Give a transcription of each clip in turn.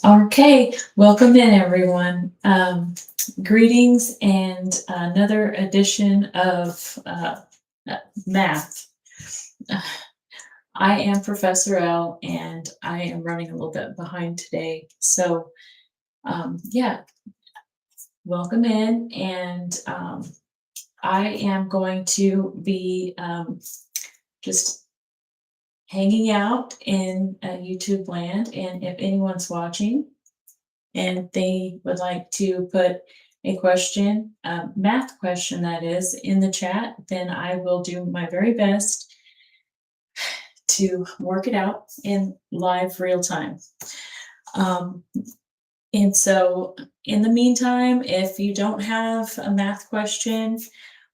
Okay, welcome in everyone. Greetings and another edition of math. I am Professor L and I am running a little bit behind today. So yeah, welcome in and I am going to be just hanging out in YouTube land, and if anyone's watching and they would like to put a question, a math question that is, in the chat, then I will do my very best to work it out in live real time. And so in the meantime, if you don't have a math question,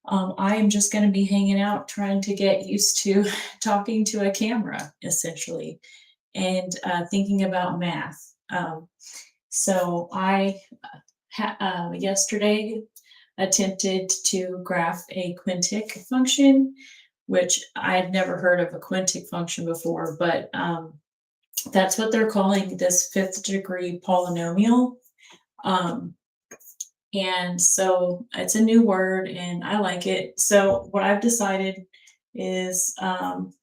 I am just going to be hanging out trying to get used to talking to a camera, essentially, and thinking about math. So I yesterday attempted to graph a Quintic function, which I had never heard of a Quintic function before, but that's what they're calling this fifth degree polynomial. And so it's a new word and I like it. So what I've decided is I'm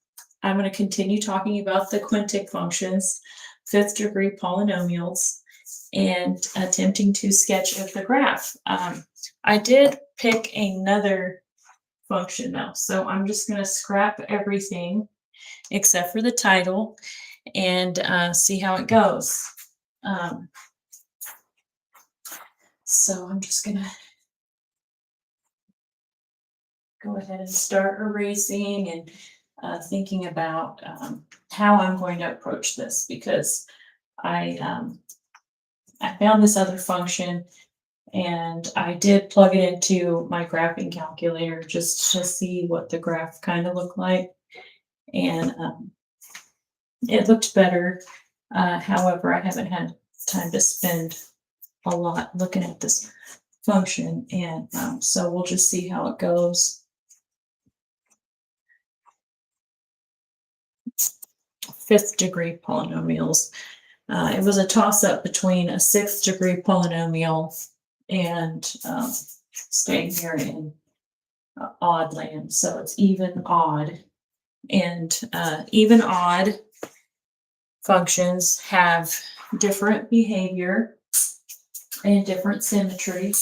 going to continue talking about the Quintic functions, fifth degree polynomials, and attempting to sketch the graph. I did pick another function though, so I'm just going to scrap everything except for the title and see how it goes. So I'm just going to go ahead and start erasing and thinking about how I'm going to approach this, because I found this other function and I did plug it into my graphing calculator just to see what the graph kind of looked like. And it looked better. However, I haven't had time to spend a lot looking at this function. And so we'll just see how it goes. Fifth degree polynomials. It was a toss-up between a sixth degree polynomial and staying here in odd land. So it's even odd. And even odd functions have different behavior and different symmetry.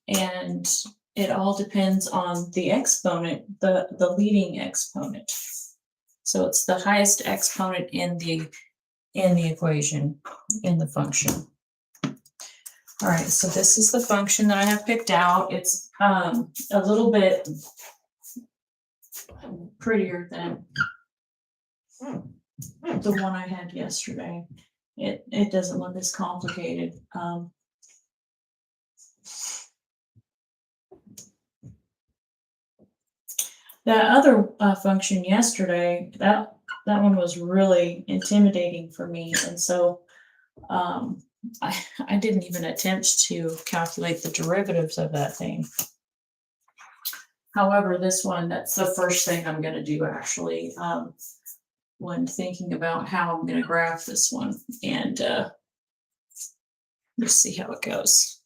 And it all depends on the exponent, the leading exponent. So it's the highest exponent in the equation, in the function. All right, so this is the function that I have picked out. It's a little bit prettier than the one I had yesterday. It doesn't look as complicated. That other function yesterday, that one was really intimidating for me, and so I didn't even attempt to calculate the derivatives of that thing. However, this one, that's the first thing I'm going to do actually when thinking about how I'm going to graph this one, and let's see how it goes.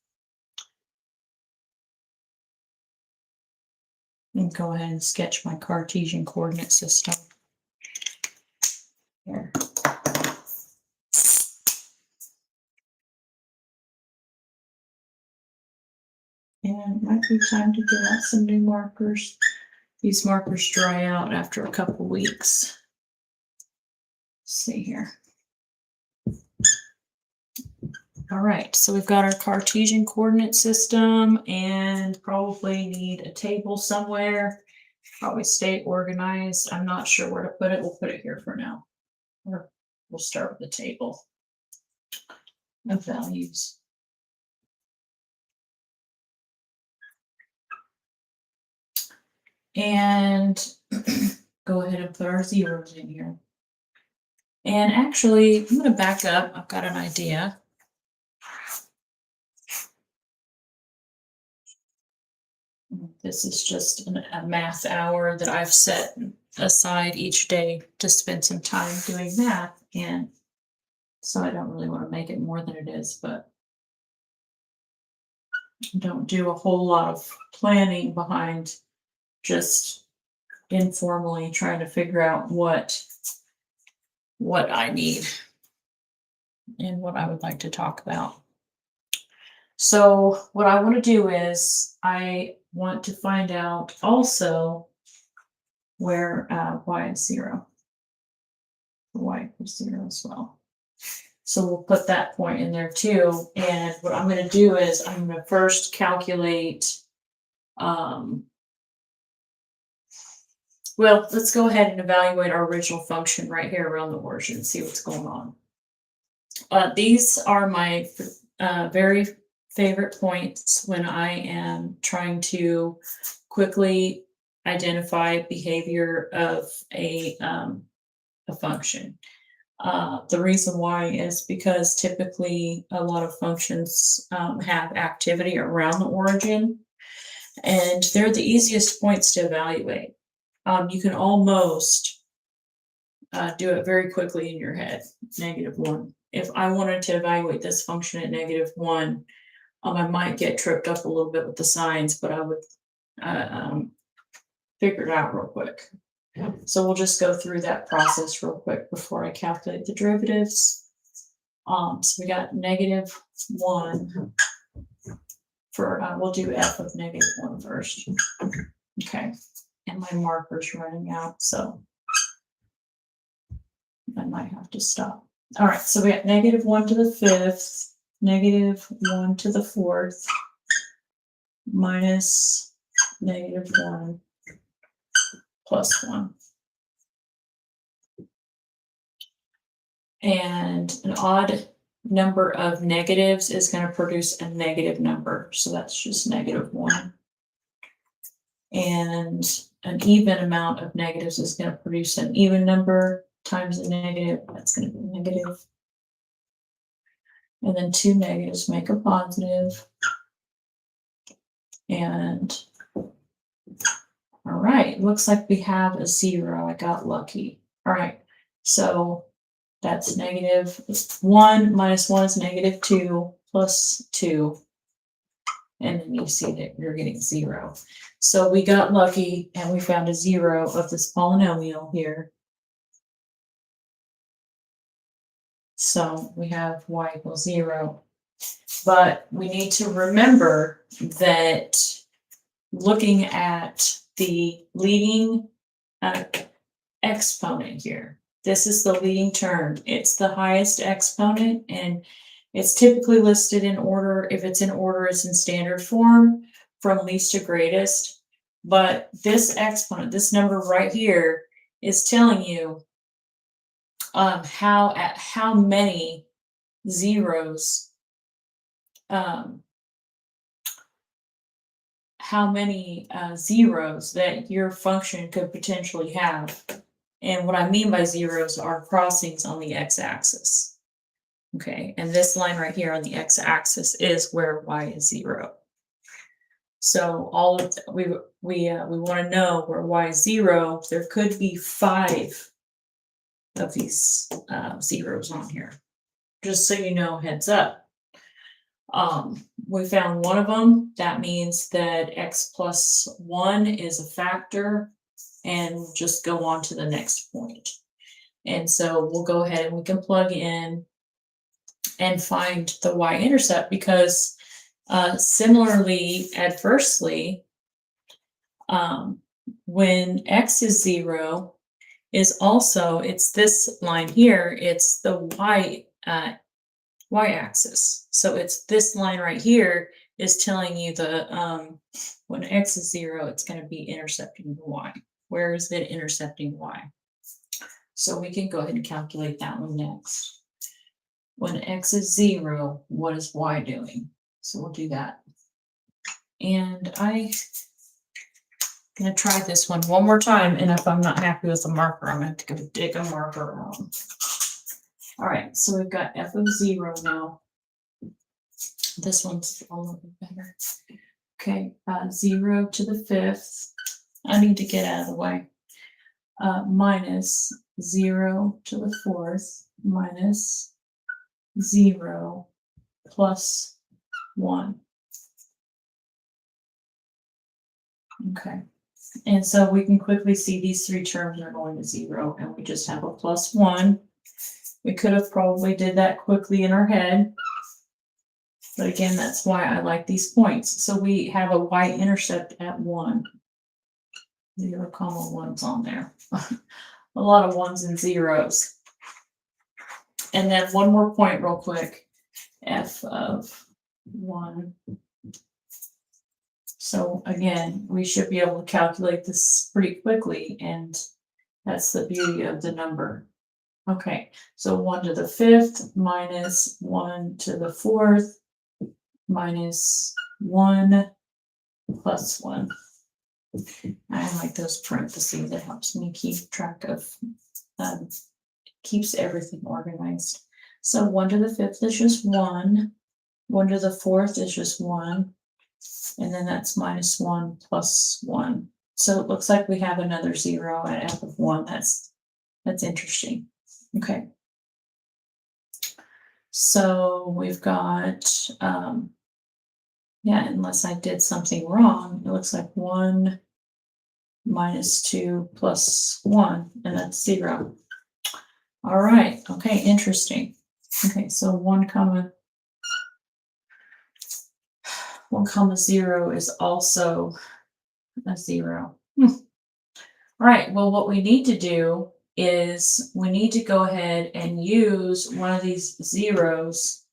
And go ahead and sketch my Cartesian coordinate system here. And it might be time to get out some new markers. These markers dry out after a couple weeks. Let's see here. All right, so we've got our Cartesian coordinate system and probably need a table somewhere. Probably stay organized. I'm not sure where to put it. We'll put it here for now. Or we'll start with the table of values. And go ahead and put our zeros in here. And actually, I'm going to back up. I've got an idea. This is just a math hour that I've set aside each day to spend some time doing math. And So I don't really want to make it more than it is, but don't do a whole lot of planning behind just informally trying to figure out what I need and what I would like to talk about. So what I want to do is I want to find out also where y is 0. Y equals 0 as well. So we'll put that point in there too. And what I'm going to do is I'm going to first calculate, well, let's go ahead and evaluate our original function right here around the origin and see what's going on. These are my very favorite points when I am trying to quickly identify behavior of a function. The reason why is because typically a lot of functions have activity around the origin, and they're the easiest points to evaluate. You can almost do it very quickly in your head, -1. If I wanted to evaluate this function at -1, I might get tripped up a little bit with the signs, but I would figure it out real quick. So we'll just go through that process real quick before I calculate the derivatives. So we got -1 for, we'll do f of -1 first. Okay, and my marker's running out, so I might have to stop. All right, so we got -1 to the 5th, -1 to the 4th, minus -1 plus 1. And an odd number of negatives is going to produce a negative number. So that's just -1. And an even amount of negatives is going to produce an even number times a negative. That's going to be negative. And then 2 negatives make a positive. And all right, looks like we have a 0. I got lucky. All right, so that's -1 minus 1 is -2 plus 2. And then you see that you're getting 0. So we got lucky and we found a 0 of this polynomial here. So we have y equals 0. But we need to remember that looking at the leading exponent here, this is the leading term. It's the highest exponent, and it's typically listed in order. If it's in order, it's in standard form from least to greatest. But this exponent, this number right here, is telling you how many zeros, zeros that your function could potentially have. And what I mean by zeros are crossings on the x-axis. Okay, and this line right here on the x-axis is where y is 0. So all of we want to know where y is 0. There could be 5 of these zeros on here. Just so you know, heads up. We found one of them. That means that x plus 1 is a factor, and we'll just go on to the next point. And so we'll go ahead and we can plug in and find the y-intercept, because similarly, adversely, when x is 0, is also, it's this line here, it's the y-axis. So it's this line right here is telling you the when x is 0, it's going to be intercepting the y. Where is it intercepting y? So we can go ahead and calculate that one next. When x is 0, what is y doing? So we'll do that. And I'm going to try this one more time, and if I'm not happy with the marker, I'm going to have to go dig a marker around. All right, so we've got f of 0 now. This one's a little bit better. Okay, 0 to the 5th. I need to get out of the way. Minus 0 to the 4th minus 0 plus 1. Okay. And so we can quickly see these three terms are going to 0, and we just have a plus 1. We could have probably did that quickly in our head. But again, that's why I like these points. So we have a y-intercept at 1. 0, 1's on there. A lot of 1s and 0s. And then one more point real quick. F of 1. So again, we should be able to calculate this pretty quickly, and that's the beauty of the number. Okay, so 1 to the 5th minus 1 to the 4th minus 1 plus 1. I like those parentheses. It helps me keep track of, keeps everything organized. So 1 to the 5th is just 1. 1 to the 4th is just 1. And then that's minus 1 plus 1. So it looks like we have another 0 at f of 1. That's interesting. Okay. So we've got, yeah, unless I did something wrong, it looks like 1 minus 2 plus 1, and that's 0. All right. Okay, interesting. Okay, so 1 comma 0 is also a 0. All right, well, what we need to do is we need to go ahead and use one of these zeros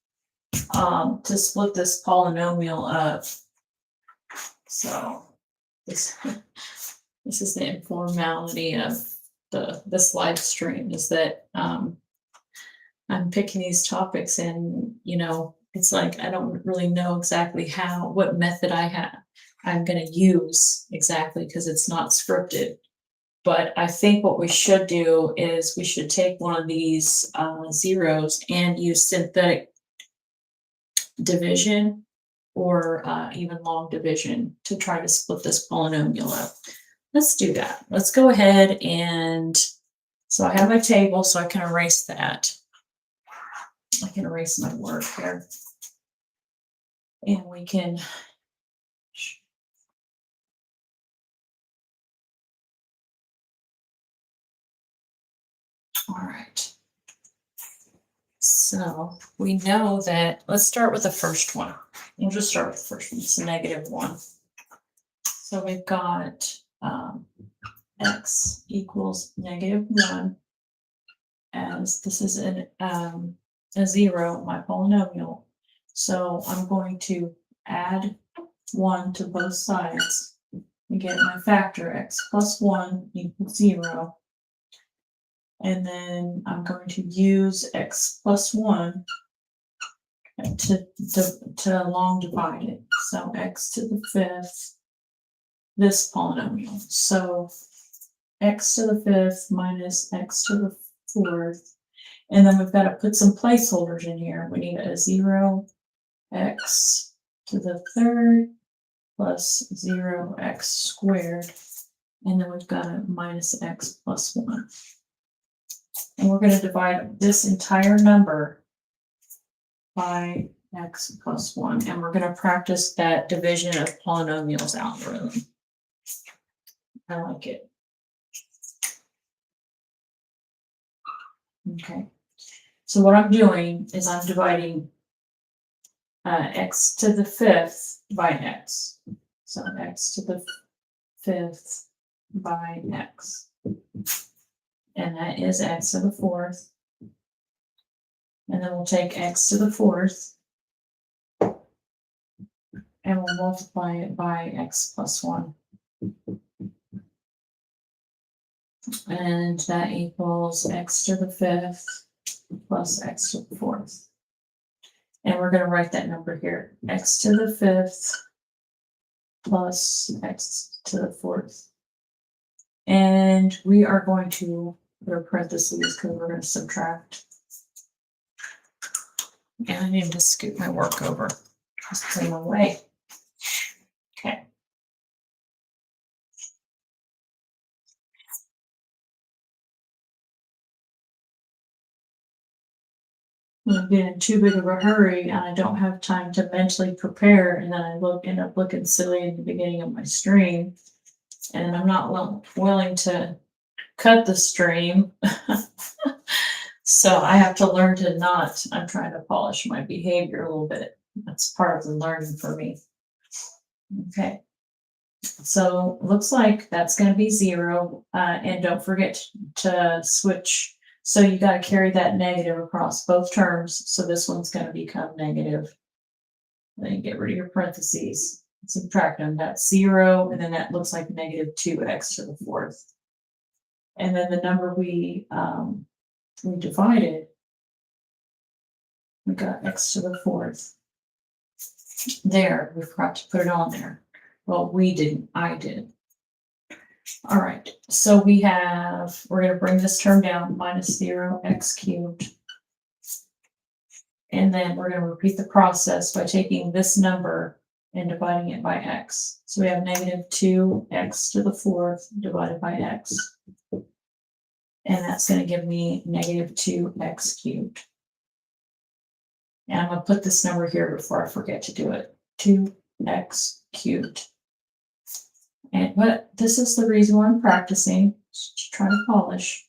to split this polynomial up. So this is the informality of this live stream, is that I'm picking these topics, and it's like I don't really know exactly what method I'm going to use exactly, because it's not scripted. But I think what we should do is we should take one of these zeros and use synthetic division or even long division to try to split this polynomial up. Let's do that. Let's go ahead, and so I have my table, so I can erase that. I can erase my work here. And we can all right. So we know that, let's start with the first one. We'll just start with the first one. It's a -1. So we've got x equals -1, as this is a 0, my polynomial. So I'm going to add 1 to both sides and get my factor. X plus 1 equals 0. And then I'm going to use x plus 1 to long divide it. So x to the 5th, this polynomial. So x to the 5th minus x to the 4th. And then we've got to put some placeholders in here. We need a 0, x to the 3rd plus 0x squared. And then we've got a minus x plus 1. And we're going to divide this entire number by x plus 1. And we're going to practice that division of polynomials algorithm. I like it. Okay. So what I'm doing is I'm dividing x to the 5th by x. So x to the 5th by x. And that is x to the 4th. And then we'll take x to the 4th and we'll multiply it by x plus 1. And that equals x to the 5th plus x to the 4th. And we're going to write that number here. X to the 5th plus x to the 4th. And we are going to put a parentheses because we're going to subtract. And I need to scoot my work over. Just clean my way. Okay. I get in too big of a hurry and I don't have time to mentally prepare, and then I end up looking silly in the beginning of my stream, and I'm not willing to cut the stream. So I have to learn to not. I'm trying to polish my behavior a little bit. That's part of the learning for me. Okay. So looks like that's going to be 0. And don't forget to switch. So you got to carry that negative across both terms. So this one's going to become negative. Then you get rid of your parentheses. Subtract them. That's 0. And then that looks like negative 2x to the 4th. And then the number we divided, we got x to the 4th. There, we forgot to put it on there. Well, we didn't, I did. All right, so we're going to bring this term down, minus 0x cubed. And then we're going to repeat the process by taking this number and dividing it by x. So we have negative 2x to the 4th divided by x. And that's going to give me negative 2x cubed. And I'm going to put this number here before I forget to do it. 2x cubed. But this is the reason why I'm practicing, just trying to polish.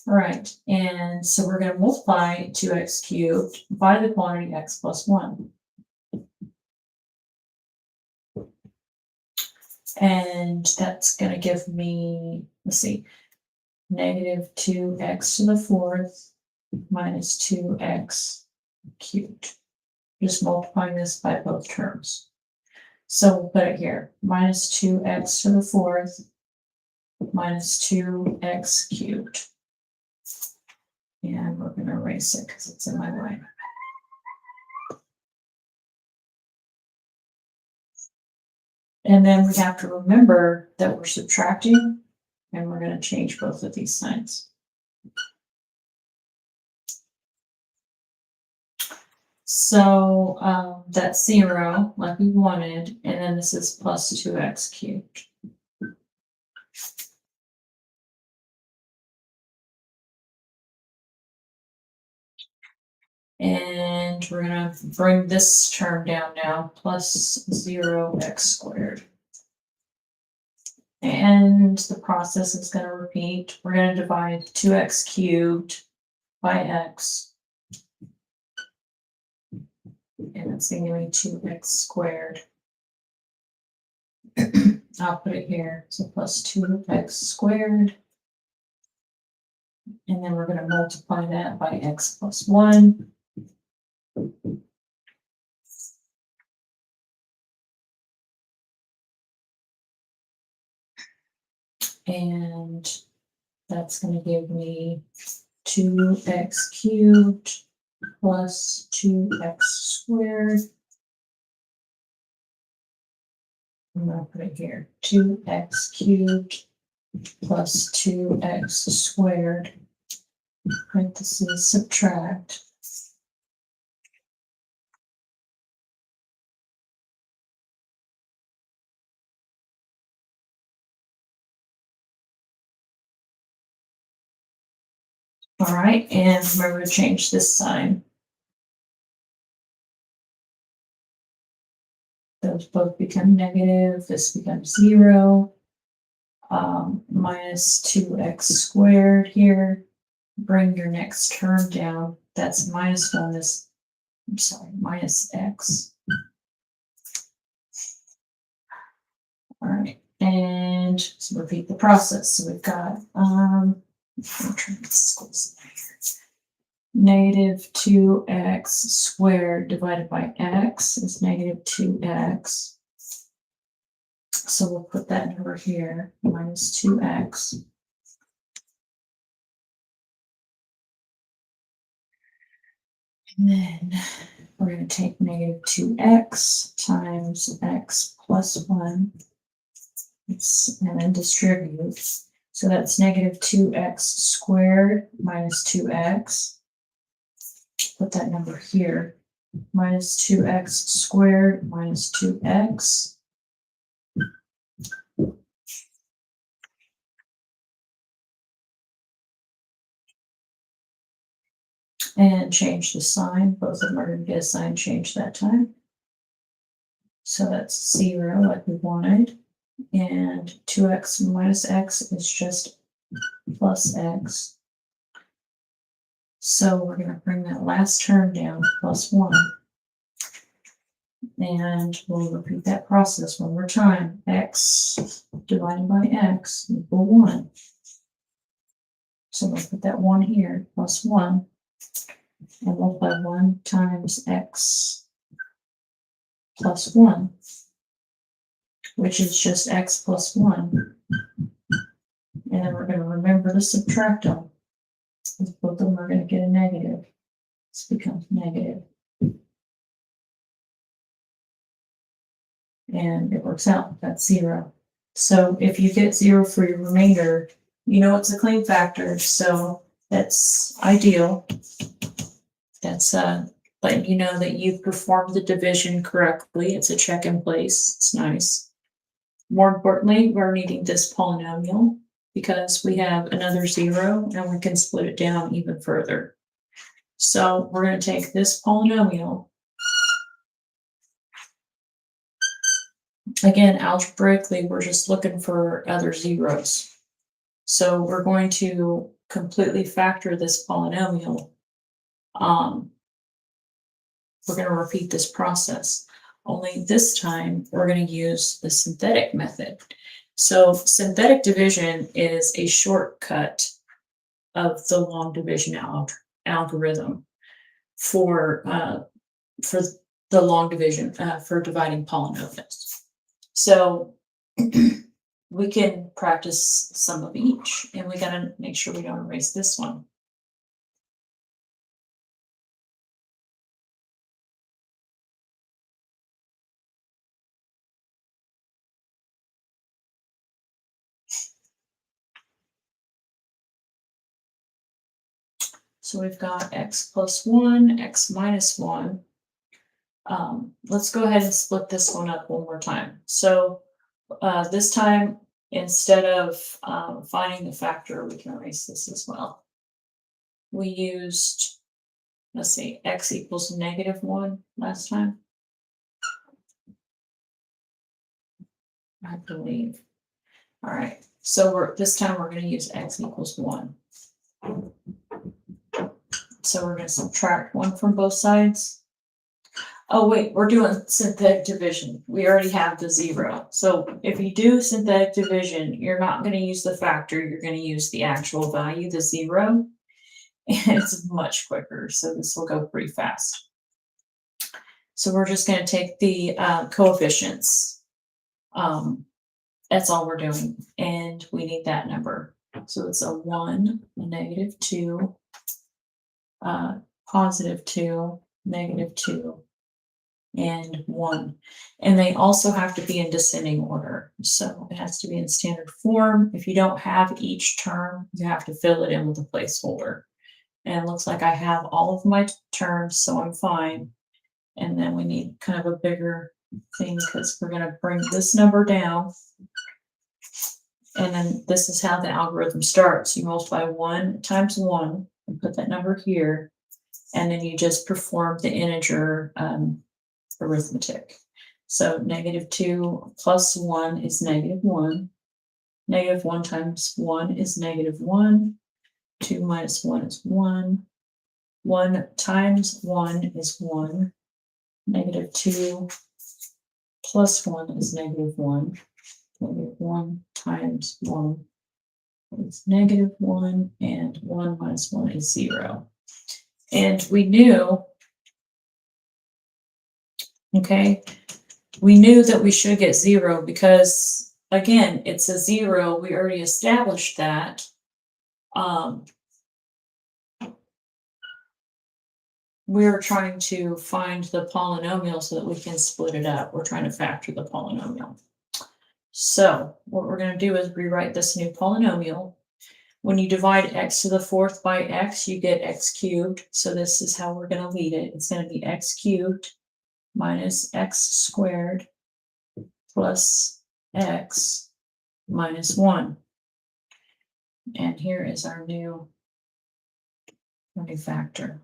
All right, and so we're going to multiply 2x cubed by the quantity x plus 1. And that's going to give me, let's see, negative 2x to the 4th minus 2x cubed. Just multiplying this by both terms. So we'll put it here, minus 2x to the 4th minus 2x cubed. And we're going to erase it because it's in my way. And then we have to remember that we're subtracting, and we're going to change both of these signs. So that's 0, like we wanted, and then this is plus 2x cubed. And we're going to bring this term down now, plus 0x squared. And the process is going to repeat. We're going to divide 2x cubed by x. And it's going to give me 2x squared. I'll put it here. So plus 2x squared. And then we're going to multiply that by x plus 1. And that's going to give me 2x cubed plus 2x squared. I'm going to put it here, 2x cubed plus 2x squared, parentheses, subtract. All right, and remember to change this sign. Those both become negative. This becomes 0. Minus 2x squared here. Bring your next term down. That's minus 1. Minus x. All right, and so repeat the process. So we've got negative 2x squared divided by x is negative 2x. So we'll put that number here, minus 2x. And then we're going to take negative 2x times x plus 1. And then distribute. So that's negative 2x squared minus 2x. Put that number here. Minus 2x squared minus 2x. and change the sign. Both of them are going to get a sign change that time. So that's 0 like we wanted. And 2x minus x is just plus x. So we're going to bring that last term down to plus 1. And we'll repeat that process one more time. X divided by x equal 1. So we'll put that 1 here, plus 1. And multiply 1 times x plus 1, which is just x plus 1. And then we're going to remember to subtract them. Both of them are going to get a negative. This becomes negative. And it works out. That's 0. So if you get 0 for your remainder, you know it's a clean factor. So that's ideal. That's letting you know that you've performed the division correctly. It's a check in place. It's nice. More importantly, we're needing this polynomial because we have another 0 and we can split it down even further. So we're going to take this polynomial. Again, algebraically, we're just looking for other zeros. So we're going to completely factor this polynomial. We're going to repeat this process. Only this time, we're going to use the synthetic method. So synthetic division is a shortcut of the long division algorithm for the long division for dividing polynomials. So we can practice some of each, and we got to make sure we don't erase this one. So we've got x plus 1, x minus 1. Let's go ahead and split this one up one more time. So this time, instead of finding the factor, we can erase this as well. We used, let's see, x equals negative 1 last time, I believe. All right, so this time we're going to use x equals 1. So we're going to subtract 1 from both sides. Oh, wait, we're doing synthetic division. We already have the 0. So if you do synthetic division, you're not going to use the factor. You're going to use the actual value, the 0. And it's much quicker. So this will go pretty fast. So we're just going to take the coefficients. That's all we're doing. And we need that number. So it's a 1, a negative 2, positive 2, negative 2, and 1. And they also have to be in descending order. So it has to be in standard form. If you don't have each term, you have to fill it in with a placeholder. And it looks like I have all of my terms, so I'm fine. And then we need kind of a bigger thing because we're going to bring this number down. And then this is how the algorithm starts. You multiply 1 times 1 and put that number here. And then you just perform the integer arithmetic. So negative 2 plus 1 is negative 1. Negative 1 times 1 is negative 1. 2 minus 1 is 1. 1 times 1 is 1. Negative 2 plus 1 is negative 1. Negative 1 times 1 is negative 1. And 1 minus 1 is 0. And we knew, okay, we knew that we should get 0 because, again, it's a 0. We already established that. We're trying to find the polynomial so that we can split it up. We're trying to factor the polynomial. So what we're going to do is rewrite this new polynomial. When you divide x to the 4th by x, you get x cubed. So this is how we're going to lead it. It's going to be x cubed minus x squared plus x minus 1. And here is our new factor.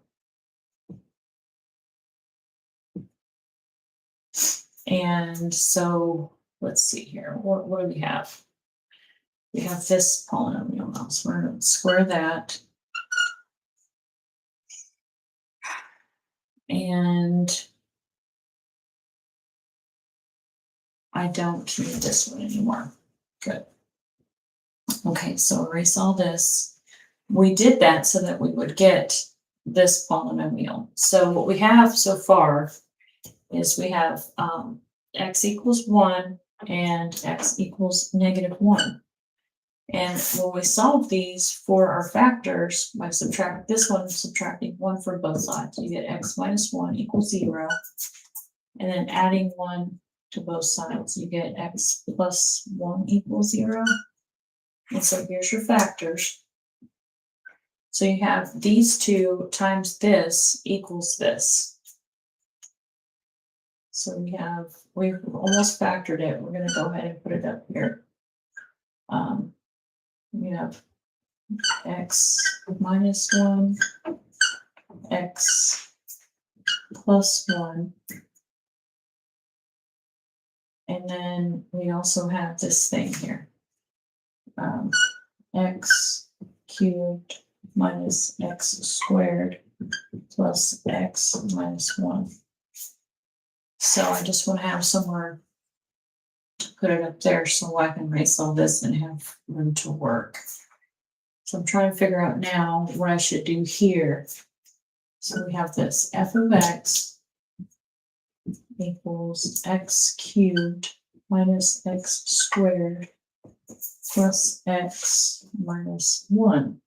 And so let's see here. What do we have? We have this polynomial now. So we're going to square that. And I don't need this one anymore. Good. Okay, so erase all this. We did that so that we would get this polynomial. So what we have so far is we have x equals 1 and x equals -1. And when we solve these for our factors, by subtracting this one, subtracting 1 from both sides, you get x minus 1 equals 0. And then adding 1 to both sides, you get x plus 1 equals 0. And so here's your factors. So you have these two times this equals this. So we've almost factored it. We're going to go ahead and put it up here. We have x minus 1, x plus 1. And then we also have this thing here. X cubed minus x squared plus x minus 1. So I just want to have somewhere to put it up there so I can erase all this and have room to work. So I'm trying to figure out now what I should do here. So we have this f of x equals x cubed minus x squared plus x minus 1.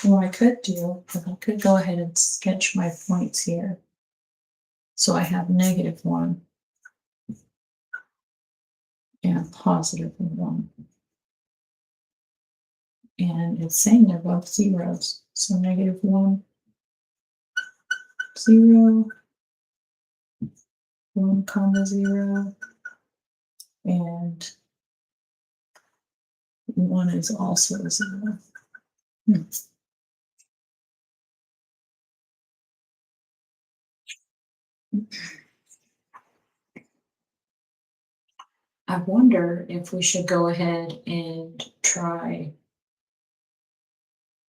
What I could do is I could go ahead and sketch my points here. So I have -1 and +1. And it's saying they're both zeros. So -1, 0, 1 comma 0, and 1 is also 0. I wonder if we should go ahead and try.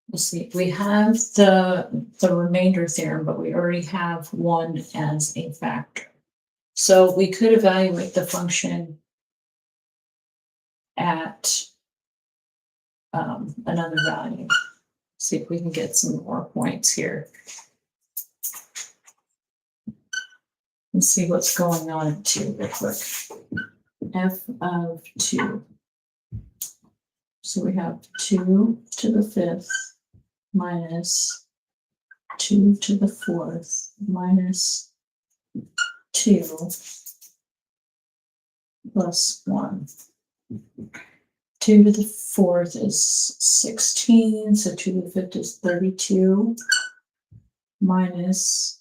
Let's see, we have the remainder theorem, but we already have 1 as a factor. So we could evaluate the function at another value. See if we can get some more points here. And see what's going on at 2 real quick. F of 2. So we have 2 to the 5th minus 2 to the 4th minus 2 plus 1. 2 to the 4th is 16, so 2 to the 5th is 32 minus,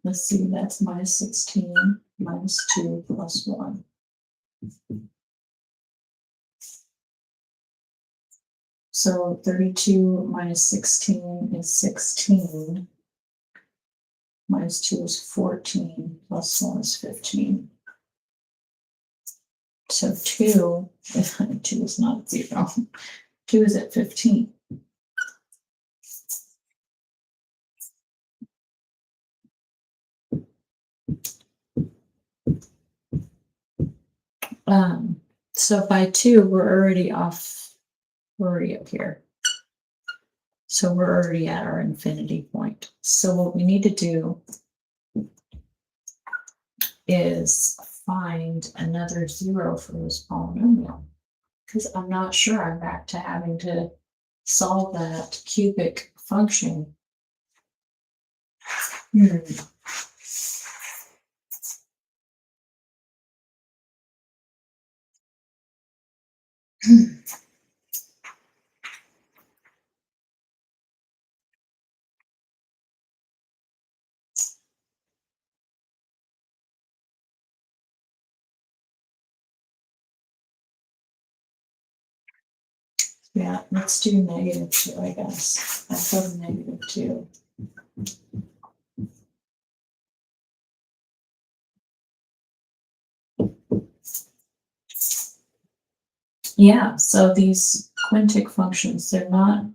let's see, that's minus 16 minus 2 plus 1. So 32 minus 16 is 16. Minus 2 is 14, plus 1 is 15. So 2 is not 0. 2 is at 15. So by 2, we're already off. We're already up here. So we're already at our infinity point. So what we need to do is find another 0 for this polynomial, because I'm not sure I'm back to having to solve that cubic function. Yeah, let's do -2, I guess. I put -2. Yeah, so these quintic functions, they're not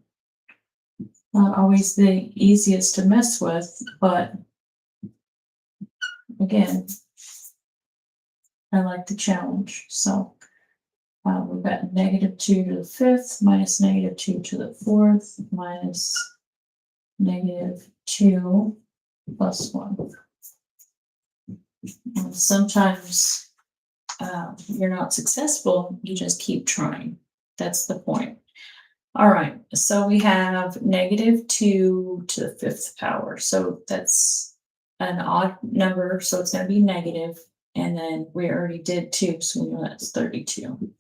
always the easiest to mess with, but again, I like the challenge. So we've got -2 to the 5th minus -2 to the 4th minus -2 plus 1. And sometimes you're not successful, you just keep trying. That's the point. All right, so we have -2 to the 5th power. So that's an odd number, so it's going to be negative. And then we already did 2, so we know that's 32.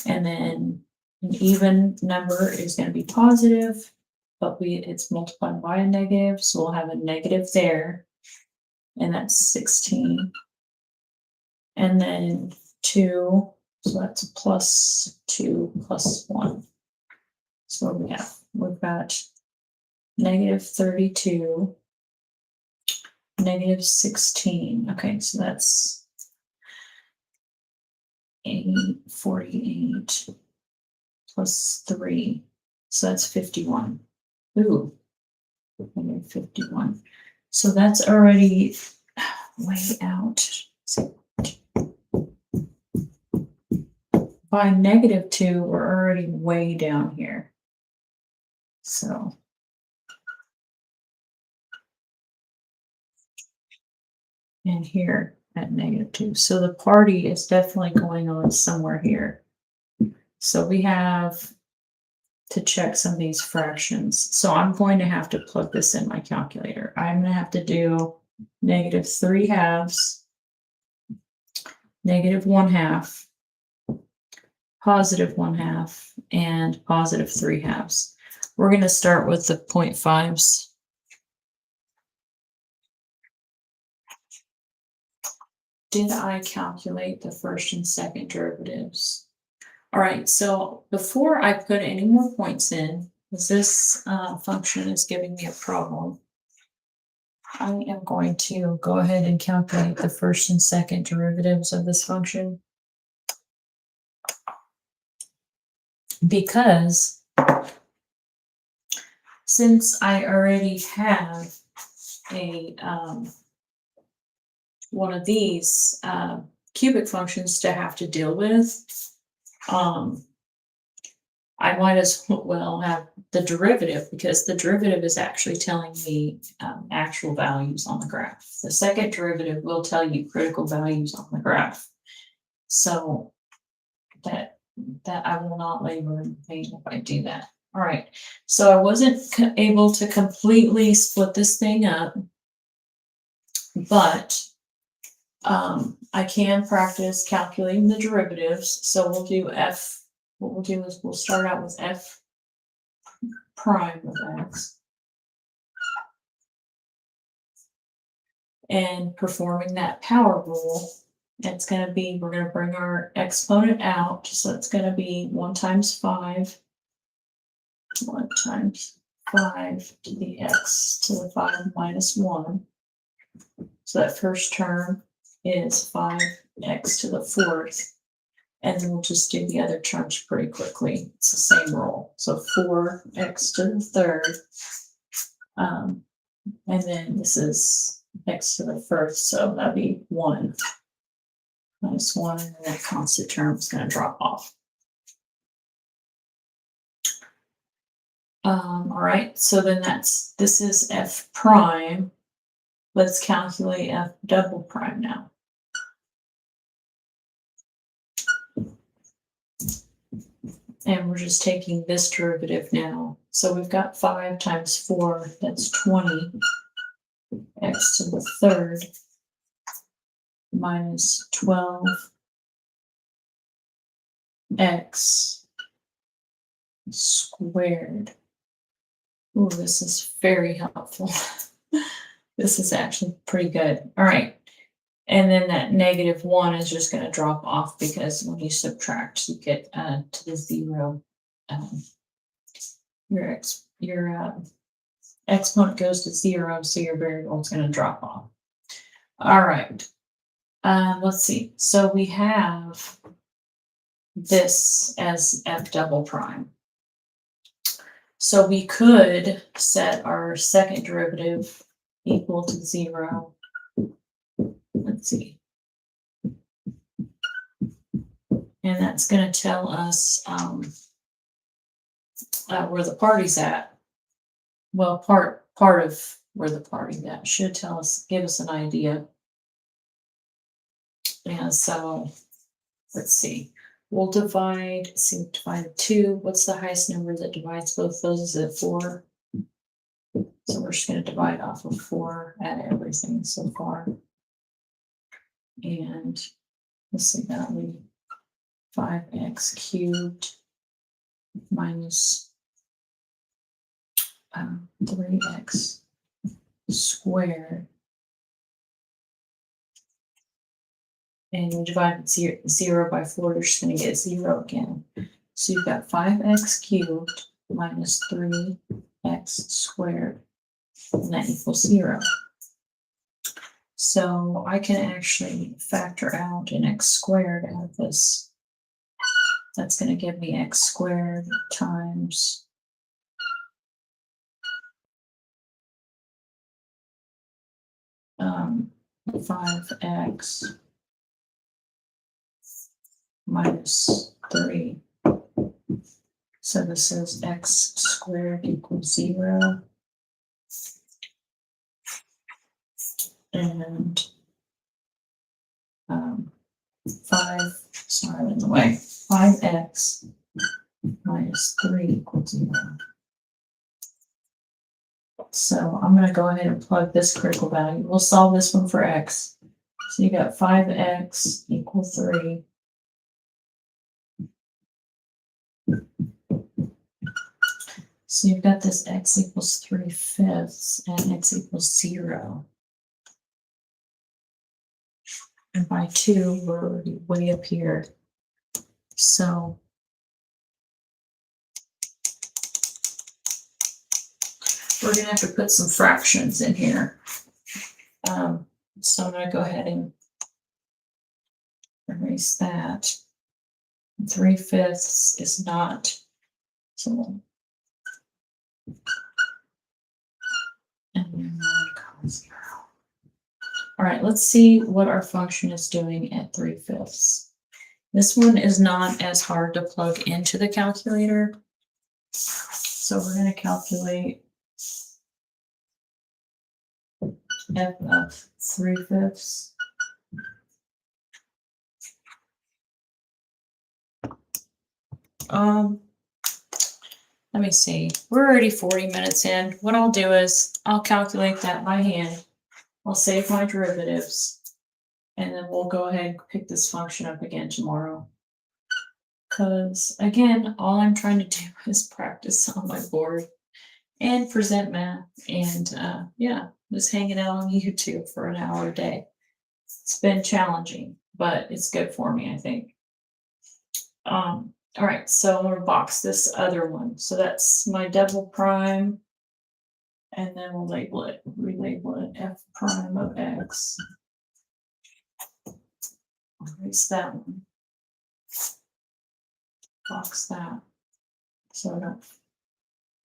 And then an even number is going to be positive, but it's multiplied by a negative, so we'll have a negative there, and that's 16. And then 2, so that's a +2 plus 1. So what do we have? We've got -32, -16. Okay, so that's 48 plus 3. So that's 51. Ooh, -51. So that's already way out. By -2, we're already way down here. So and here at -2. So the party is definitely going on somewhere here. So we have to check some of these fractions. So I'm going to have to plug this in my calculator. I'm going to have to do -3/2, -1/2, +1/2, and +3/2. We're going to start with the 0.5s. Did I calculate the first and second derivatives? All right, so before I put any more points in, because this function is giving me a problem, I am going to go ahead and calculate the first and second derivatives of this function. Because since I already have a one of these cubic functions to have to deal with, I might as well have the derivative, because the derivative is actually telling me actual values on the graph. The second derivative will tell you critical values on the graph. So that I will not labor in pain if I do that. All right, so I wasn't able to completely split this thing up, but I can practice calculating the derivatives. So we'll do f. What we'll do is we'll start out with f prime of x, and performing that power rule. It's going to be, we're going to bring our exponent out, so it's going to be 1 times 5, 1 times 5 to the x to the 5 minus 1. So that first term is 5x to the 4th, and then we'll just do the other terms pretty quickly. It's the same rule. So 4x to the 3rd, and then this is x to the 1st, so that'd be 1 minus 1, and then that constant term is going to drop off. All right, so then this is f prime. Let's calculate f double prime now. And we're just taking this derivative now. So we've got 5 times 4, that's 20, x to the 3rd minus 12 x squared. Oh, this is very helpful. This is actually pretty good. All right. And then that -1 is just going to drop off because when you subtract, you get to the 0. Your exponent goes to 0, so your variable is going to drop off. All right. Let's see. So we have this as f double prime. So we could set our second derivative equal to 0. Let's see. And that's going to tell us where the party's at. Well, part of where the party's at should tell us, give us an idea. And so, let's see. We'll divide 2. What's the highest number that divides both those? Is it 4? So we're just going to divide off of 4 at everything so far. And let's see, that'll be 5x cubed minus 3x squared. And you divide 0 by 4, you're just going to get 0 again. So you've got 5x cubed minus 3x squared, and that equals 0. So I can actually factor out an x squared out of this. That's going to give me x squared times 5x minus 3. So this is x squared equals 0. And 5x minus 3 equals 0. So I'm going to go ahead and plug this critical value. We'll solve this one for x. So you got 5x equal 3. So you've got this x equals 3/5 and x equals 0. And by 2, we're already way up here. So we're going to have to put some fractions in here. So I'm going to go ahead and erase that. 3/5 is not, so, and then 0. All right, let's see what our function is doing at 3/5. This one is not as hard to plug into the calculator. So we're going to calculate f of 3/5. Let me see. We're already 40 minutes in. What I'll do is I'll calculate that by hand. I'll save my derivatives, and then we'll go ahead and pick this function up again tomorrow. Because, again, all I'm trying to do is practice on my board and present math and, yeah, just hanging out on YouTube for an hour a day. It's been challenging, but it's good for me, I think. All right, so I'm going to box this other one. So that's my double prime. And then we'll relabel it f prime of x. Erase that one. Box that. So I don't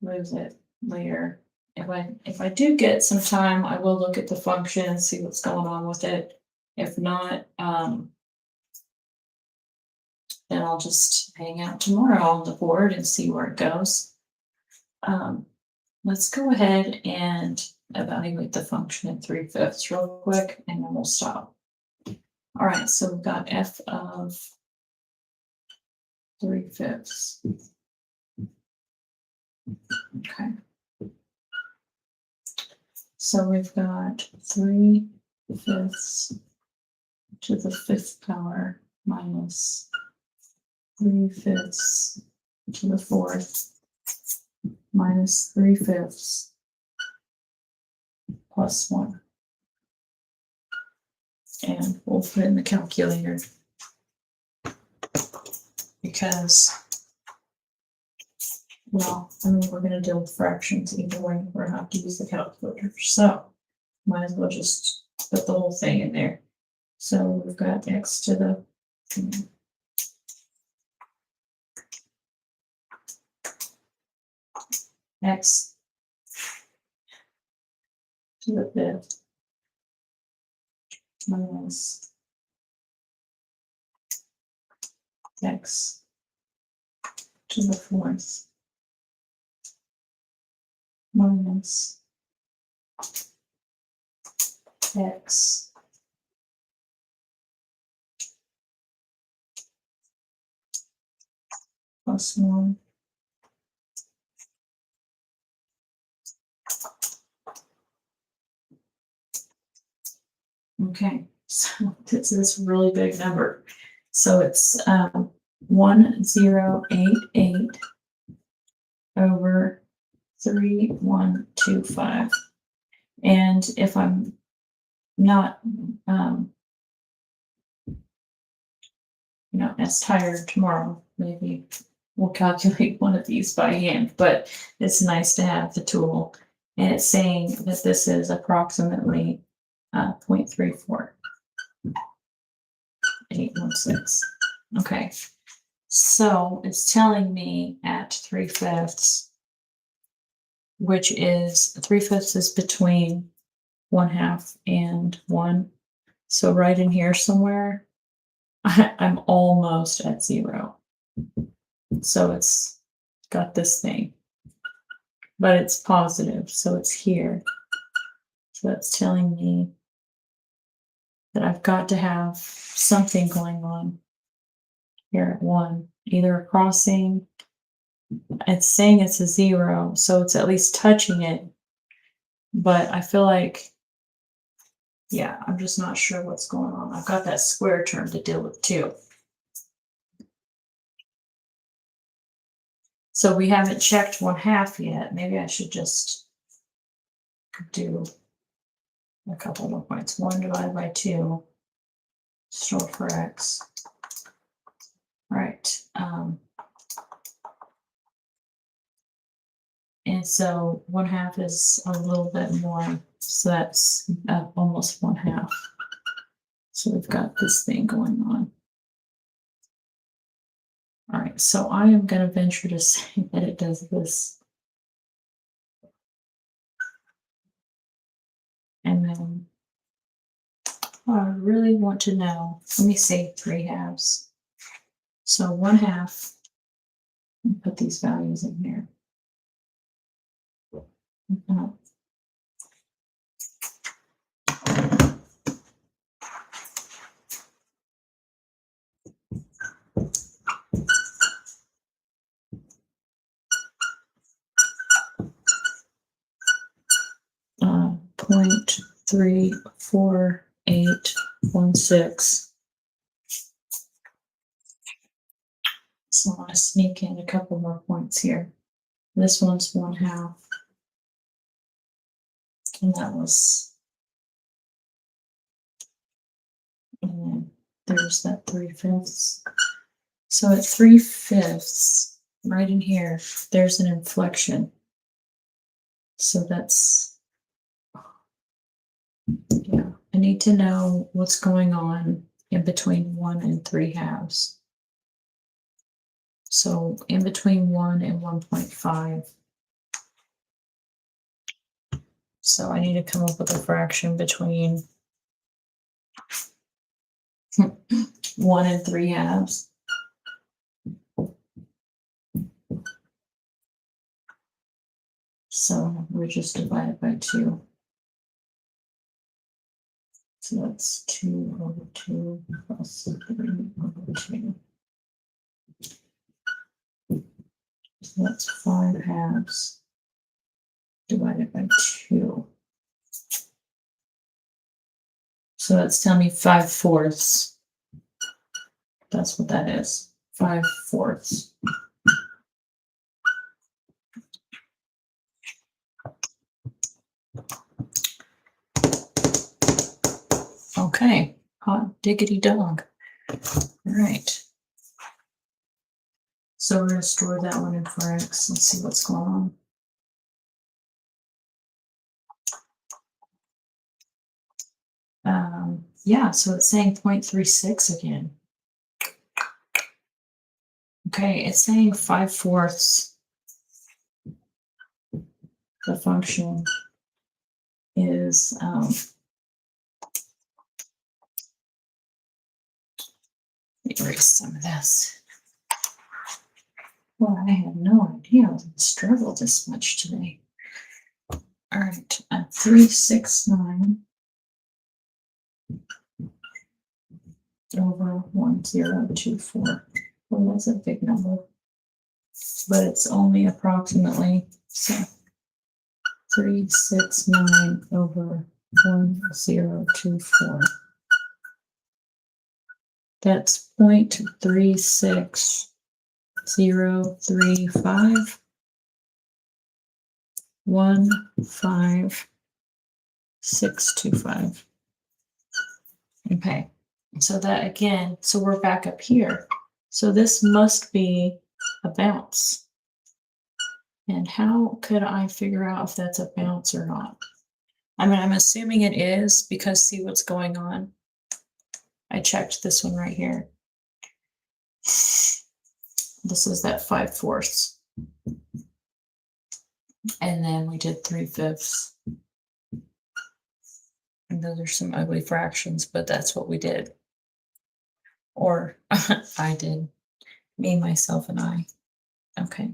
lose it later. If I do get some time, I will look at the function and see what's going on with it. If not, then I'll just hang out tomorrow on the board and see where it goes. Let's go ahead and evaluate the function at 3/5 real quick, and then we'll stop. All right, so we've got f of 3/5. Okay. So we've got 3/5 to the 5th power minus 3/5 to the 4th minus 3/5 plus 1. And we'll put it in the calculator because, well, I mean, we're going to deal with fractions either way. We're going to have to use the calculator. So might as well just put the whole thing in there. So we've got x to the x to the fifth minus x to the fourth minus x plus 1 . Okay, so this is a really big number. So it's 1088 over 3125. And if I'm not as tired tomorrow, maybe we'll calculate one of these by hand, but it's nice to have the tool. And it's saying that this is approximately 0.34. 816. Okay, so it's telling me at 3/5, which is 3/5 is between 1/2 and 1. So right in here somewhere, I'm almost at 0. So it's got this thing, but it's positive, so it's here. So that's telling me that I've got to have something going on here at 1, either a crossing. It's saying it's a 0, so it's at least touching it. But I feel like, yeah, I'm just not sure what's going on. I've got that square term to deal with too. So we haven't checked 1/2 yet. Maybe I should just do a couple more points. 1 divided by 2, short for x. Right. And so 1/2 is a little bit more. So that's almost 1/2. So we've got this thing going on. All right, so I am going to venture to say that it does this. And then I really want to know, let me say 3/2. So 1/2, put these values in here. 0.34816. So I want to sneak in a couple more points here. This one's 1/2. And that was, and then there's that 3/5. So at 3/5, right in here, there's an inflection. So that's, yeah, I need to know what's going on in between 1 and 3/2. So in between 1 and 1.5. So I need to come up with a fraction between 1 and 3/2. So we're just divided by 2. So that's 2 over 2 plus 3 over 2. So that's 5/2 divided by 2. So that's telling me 5/4. That's what that is. 5/4. Okay, Hot diggity dog. All right. So we're going to store that one in for X. Let's see what's going on. Yeah, so it's saying 0.36 again. Okay, it's saying 5/4. The function is erase some of this. Well, I had no idea I was going to struggle this much today. All right, 369 over 1024. Well, that's a big number, but it's only approximately, so 369 over 1024. That's 0.36035 15625. Okay, so that again, so we're back up here. So this must be a bounce. And how could I figure out if that's a bounce or not? I mean, I'm assuming it is because see what's going on. I checked this one right here. This is that 5/4. And then we did 3/5. And those are some ugly fractions, but that's what we did. Or I did. Me, myself, and I. Okay.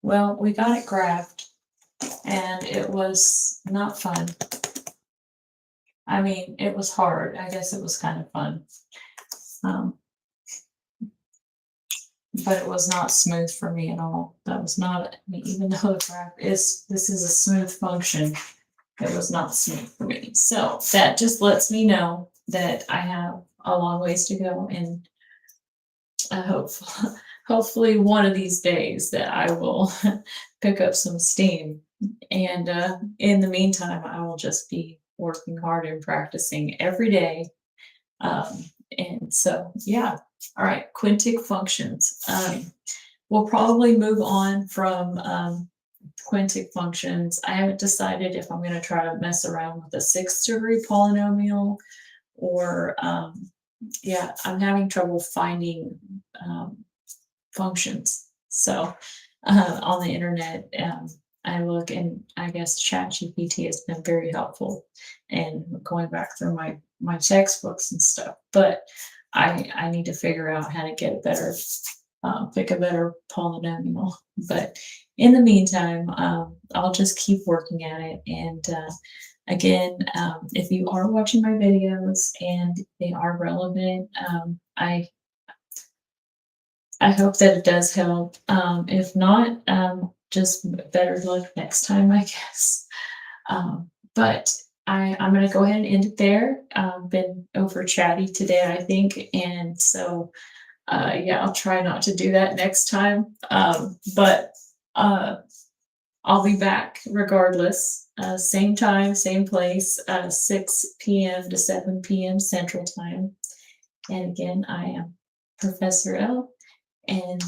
Well, we got it graphed, and it was not fun. I mean, it was hard. I guess it was kind of fun. But it was not smooth for me at all. That was not, even though the graph this is a smooth function, it was not smooth for me. So that just lets me know that I have a long ways to go, and hopefully one of these days that I will pick up some steam. And in the meantime, I will just be working hard and practicing every day. And so, yeah. All right, Quintic functions. We'll probably move on from Quintic functions. I haven't decided if I'm going to try to mess around with a 6th degree polynomial or, yeah, I'm having trouble finding functions. So on the internet, I look, and I guess ChatGPT has been very helpful in going back through my textbooks and stuff. But I need to figure out how to get a better, pick a better polynomial. But in the meantime, I'll just keep working at it. And again, if you are watching my videos and they are relevant, I hope that it does help. If not, just better luck next time, I guess. But I'm going to go ahead and end it there. Been over chatty today, I think. And so, yeah, I'll try not to do that next time. But I'll be back regardless. Same time, same place, 6 p.m. to 7 p.m. Central Time. And again, I am Professor L. And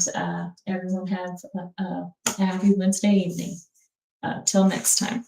everyone have a happy Wednesday evening. Till next time.